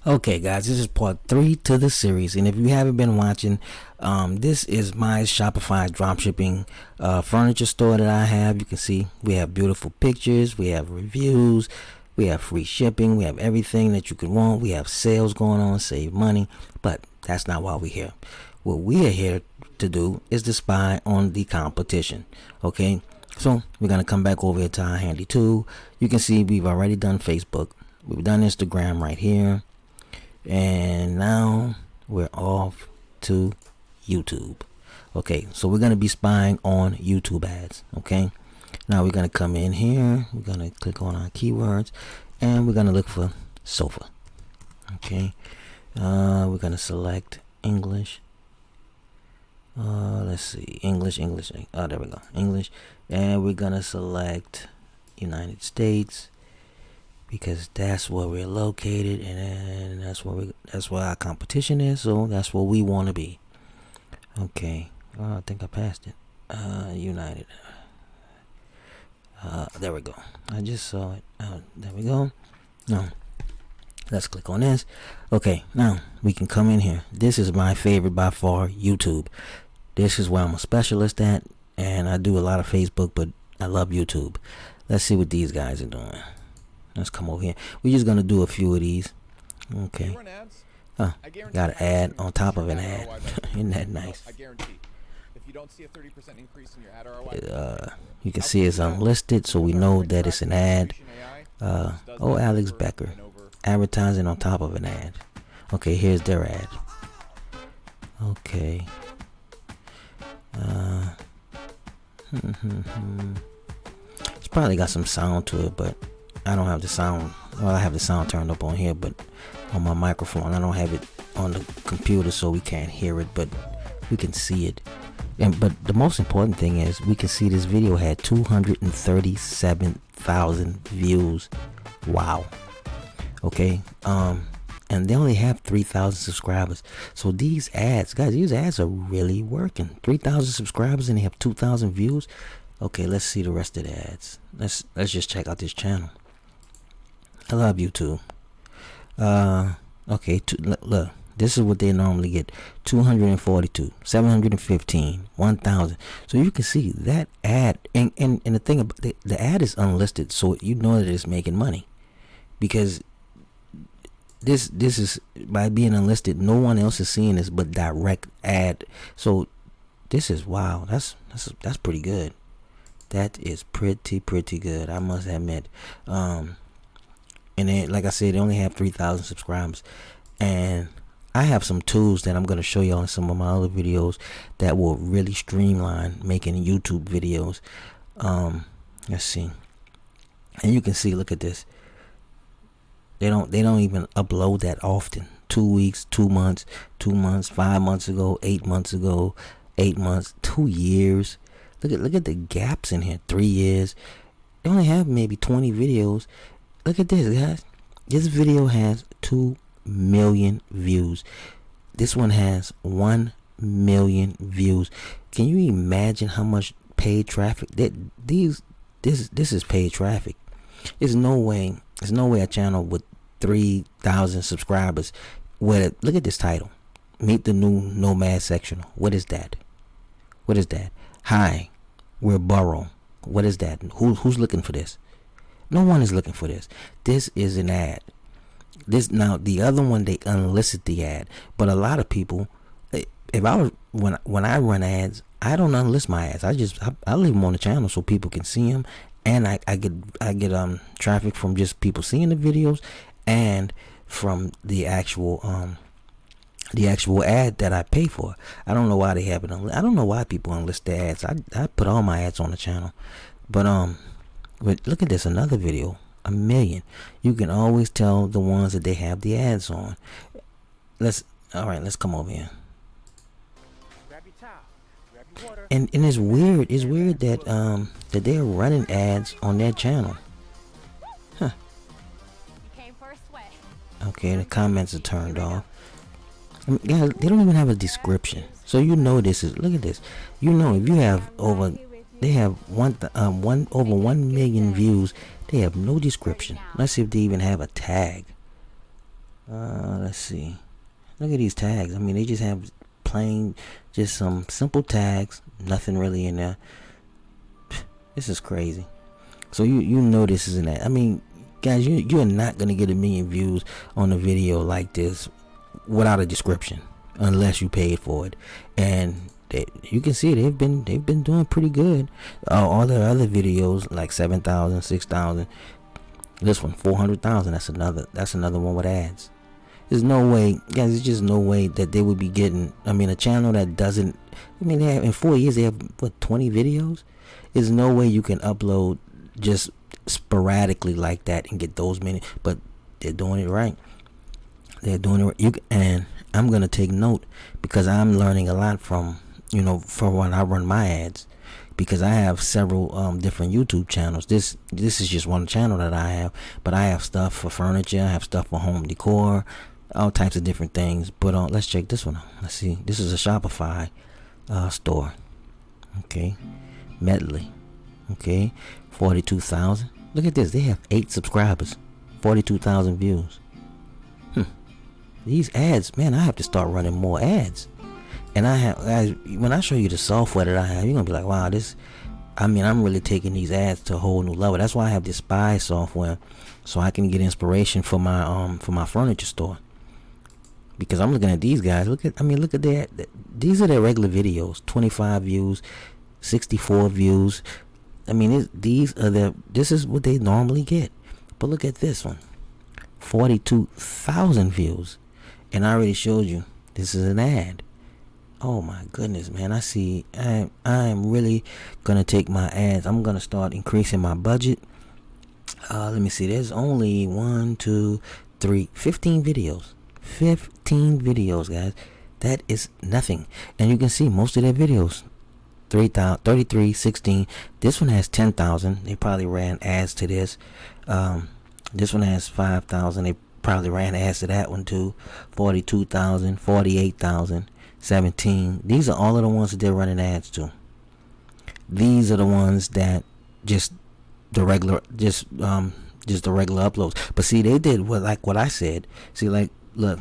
Okay, guys, this is part 3 to the series, and if you haven't been watching, this is my Shopify dropshipping furniture store that I have. You can see we have beautiful pictures, we have reviews, we have free shipping, we have everything that you could want. We have sales going on, save money, but that's not why we're here. What we are here to do is to spy on the competition. Okay, so we're gonna come back over here to our handy tool. You can see we've already done Facebook, we've done Instagram right here. And now we're off to YouTube. Okay, so we're going to be spying on YouTube ads. Okay, now we're going to come in here. We're going to click on our keywords and we're going to look for sofa. Okay, we're going to select English. Let's see, English. Oh, there we go, English. And we're going to select United States, because that's where we're located, and that's where our competition is. So that's where we want to be. Okay. Oh, I think I passed it. United. There we go. I just saw it. There we go. Now let's click on this. Okay. Now we can come in here. This is my favorite by far, YouTube. This is where I'm a specialist at, and I do a lot of Facebook, but I love YouTube. Let's see what these guys are doing. Let's come over here. We're just gonna do a few of these. Okay. Got an ad on top of an ad. Isn't that nice? You can see it's unlisted, so we know that it's an ad. Alex Becker, advertising on top of an ad. Okay, here's their ad. Okay. It's probably got some sound to it, but I don't have the sound. Well, I have the sound turned up on here, but on my microphone, I don't have it on the computer, so we can't hear it, but we can see it. But the most important thing is we can see this video had 237,000 views. Wow. Okay. And they only have 3,000 subscribers. So these ads, guys, these ads are really working. 3,000 subscribers and they have 2,000 views. Okay, let's see the rest of the ads. Let's just check out this channel. I love YouTube. Okay, look, this is what they normally get: 242, 715, 1,000. So you can see that ad, and the thing about the ad is unlisted, so you know that it's making money, because this is, by being unlisted, no one else is seeing this but direct ad. So this is, wow, that's pretty good. That is pretty good, I must admit. And then, like I said, they only have 3,000 subscribers. And I have some tools that I'm going to show you on some of my other videos that will really streamline making YouTube videos. Let's see. And you can see, look at this. They don't even upload that often. 2 weeks, 2 months, 2 months, 5 months ago, 8 months ago, 8 months, 2 years. Look at the gaps in here. 3 years. They only have maybe 20 videos. Look at this, guys. This video has 2 million views. This one has 1 million views. Can you imagine how much paid traffic that this is paid traffic? There's no way a channel with 3,000 subscribers with, look at this title, Meet the New Nomad Sectional. What is that? Hi, we're Burrow. What is that? Who's looking for this? No one is looking for this. This is an ad. Now the other one, they unlisted the ad, but a lot of people, if I was, when I run ads, I don't unlist my ads. I leave them on the channel so people can see them, and I get traffic from just people seeing the videos, and from the actual ad that I pay for. I don't know why they have it on. I don't know why people unlist the ads. I put all my ads on the channel, but look at this, another video, 1 million. You can always tell the ones that they have the ads on. Let's come over here. And it's weird that that they're running ads on their channel. Huh. Okay, the comments are turned off. I mean, guys, they don't even have a description, so you know this is. Look at this. You know, if you have over, they have over 1 million views. They have no description. Let's see if they even have a tag. let's see. Look at these tags. I mean, they just have plain, just some simple tags, nothing really in there. This is crazy. So you know this is an ad. I mean, guys, you're not gonna get 1 million views on a video like this without a description, unless you paid for it. And you can see they've been doing pretty good. All their other videos like 7,000, 6,000. This one 400,000. That's another one with ads. There's no way, guys. There's just no way that they would be getting. I mean, a channel that doesn't. I mean, they have in 4 years they have 20 videos. There's no way you can upload just sporadically like that and get those many. But they're doing it right. They're doing it. And I'm gonna take note because I'm learning a lot from for when I run my ads, because I have several different YouTube channels. This is just one channel that I have, but I have stuff for furniture. I have stuff for home decor, all types of different things. But let's check this one out. Let's see. This is a Shopify store. Okay, medley. Okay, 42,000. Look at this. They have 8 subscribers, 42,000 views. These ads, man, I have to start running more ads. And when I show you the software that I have, you're gonna be like, wow, this. I mean, I'm really taking these ads to a whole new level. That's why I have this spy software, so I can get inspiration for my furniture store. Because I'm looking at these guys. Look at their. These are their regular videos. 25 views, 64 views. I mean, this is what they normally get. But look at this one, 42,000 views, and I already showed you this is an ad. Oh my goodness, man! I see. I am really gonna take my ads. I'm gonna start increasing my budget. Let me see. There's only 1, 2, 3, 15 videos. 15 videos, guys. That is nothing. And you can see most of their videos. 33, 16. This one has 10,000. They probably ran ads to this. This one has 5,000. They probably ran ads to that one too. 42,000, 48,000. 17. These are all of the ones that they're running ads to. These are the ones that just the regular uploads. But see, they did what I said. See, like, look,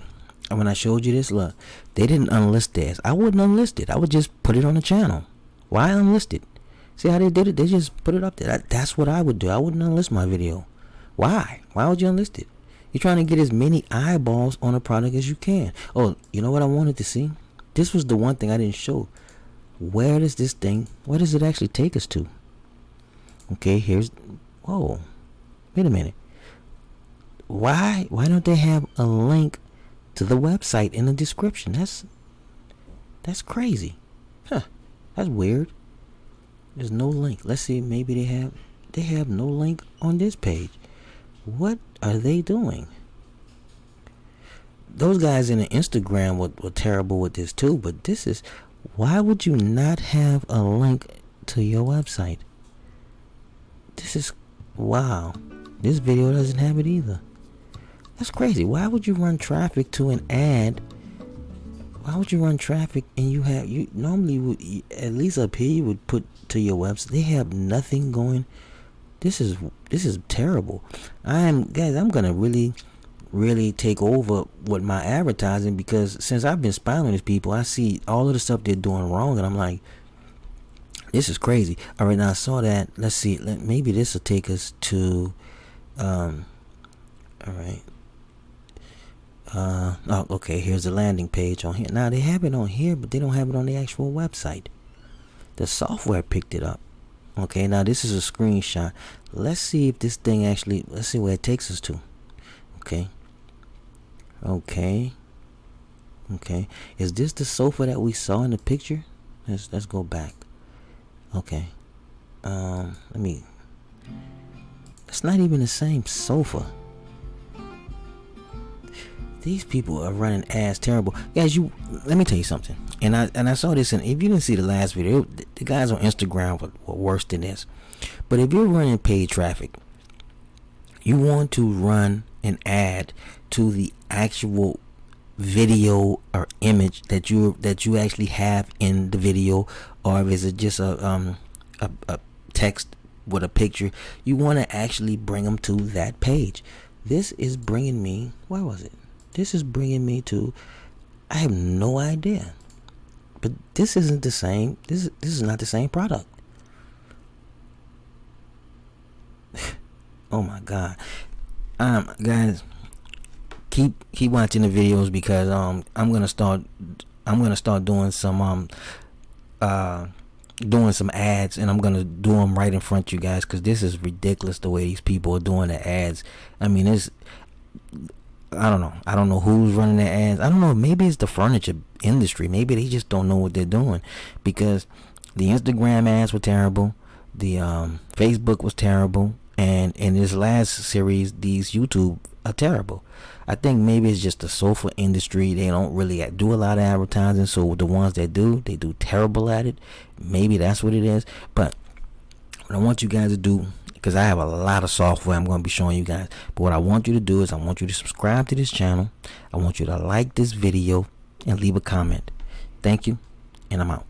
when I showed you this, look, they didn't unlist theirs. I wouldn't unlist it. I would just put it on the channel. Why unlist it? See how they did it? They just put it up there. That's what I would do. I wouldn't unlist my video. Why? Why would you unlist it? You're trying to get as many eyeballs on a product as you can. Oh, you know what I wanted to see? This was the one thing I didn't show. Where does it actually take us to? Okay, whoa, wait a minute. Why don't they have a link to the website in the description? That's crazy. Huh, that's weird. There's no link. Let's see, maybe they have no link on this page. What are they doing? Those guys in the Instagram were terrible with this too, but this is, why would you not have a link to your website? This is, wow. This video doesn't have it either. That's crazy. Why would you run traffic to an ad? Why would you run traffic and you normally would, at least up here you would put to your website. They have nothing going. This is terrible. I'm gonna really take over with my advertising, because since I've been spying on these people, I see all of the stuff they're doing wrong, and I'm like, this is crazy. All right, now I saw that. Let's see. Maybe this will take us to. All right. Oh, okay. Here's the landing page on here. Now they have it on here, but they don't have it on the actual website. The software picked it up. Okay. Now this is a screenshot. Let's see if this thing actually. Let's see where it takes us to. Okay. Is this the sofa that we saw in the picture? Let's go back. Okay. It's not even the same sofa. These people are running ads terrible. Guys, let me tell you something. And I saw this, and if you didn't see the last video, the guys on Instagram were worse than this. But if you're running paid traffic, you want to run an ad to the actual video or image that you actually have in the video, or is it just a text with a picture? You want to actually bring them to that page. This is bringing me, where was it? this is bringing me to, I have no idea. But this isn't the same. This is not the same product. Oh my God. Guys, keep watching the videos, because I'm gonna start doing some ads, and I'm gonna do them right in front of you guys, because this is ridiculous the way these people are doing the ads. I mean, I don't know who's running the ads. I don't know, maybe it's the furniture industry. Maybe they just don't know what they're doing, because the Instagram ads were terrible, the Facebook was terrible, and in this last series, these YouTube are terrible. I think maybe it's just the sofa industry. They don't really do a lot of advertising, so the ones that do, they do terrible at it. Maybe that's what it is. But what I want you guys to do, because I have a lot of software I'm going to be showing you guys, but what I want you to do is I want you to subscribe to this channel. I want you to like this video and leave a comment. Thank you, and I'm out.